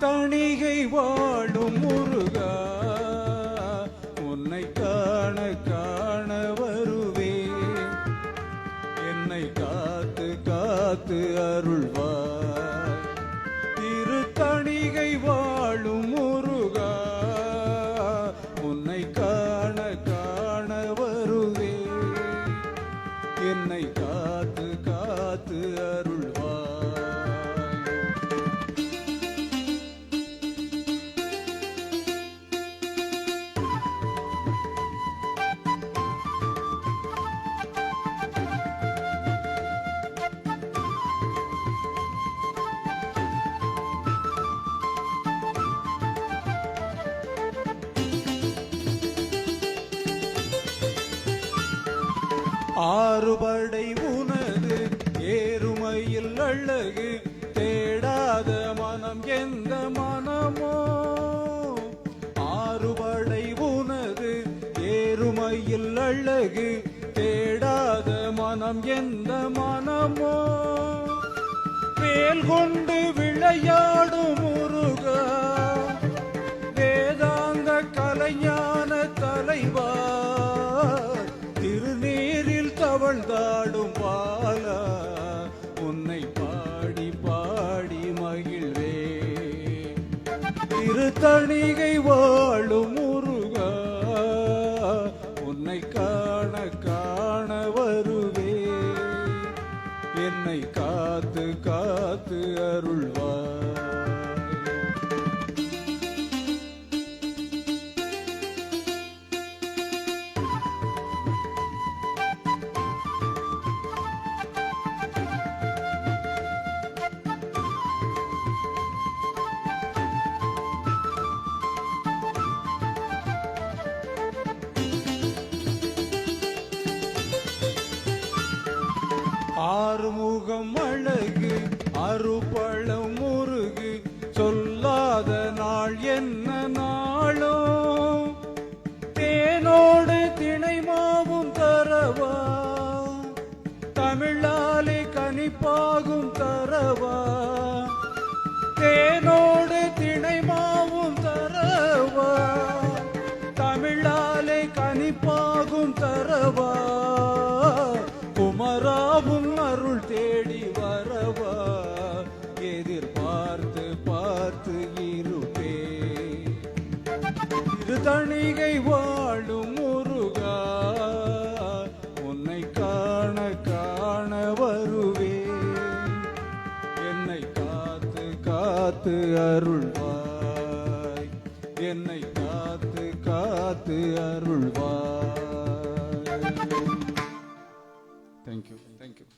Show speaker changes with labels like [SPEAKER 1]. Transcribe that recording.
[SPEAKER 1] தணிகை வாழும் முருகா, உன்னை காண காண வருவேன். என்னை காத்து காத்து அருள்வாய். திருத்தணிகை வாழும் முருகா, உன்னை காண காண வருவேன். என்னை காத்து காத்து அருள்வாய். ஆறுபடை உனது ஏறுமையில் அழகு, தேடாத மனம் எந்த மனமோ. ஆறுபடை உனது ஏறுமையில் அழகு, தேடாத மனம் எந்த மனமோ. வேல் கொண்டு விளையாடும் முருகா, வேதாந்த கலைஞான தலைவா, தவழ்ந்தாடும் பாலா, உன்னை பாடி பாடி மகிழ்வே. திருத்தணிகை வாழும் முருகா, உன்னை காண காண வருவே. என்னை காத்து காத்து அருள்வாய். ஆறுமுகம் அழகு அறுபழம் முருகு, சொல்லாத நாள் என்ன நாளோ. தேனோடு திணைமாவும் தரவா, தமிழாலே கனிப்பாகும் தரவா. தேனோடு திணைமாவும் தரவா, தமிழாலே கனிப்பாகும் தரவா. குமராவும் அருள் தேடி வரவா, எதிர்பார்த்து பார்த்து இருப்பே. திருத்தணிகை வாழும் முருகா, உன்னை காண காண வருவே. என்னை காத்து காத்து அருள்வாய். என்னை காத்து காத்து அருள்வாய். Thank you. Thank you.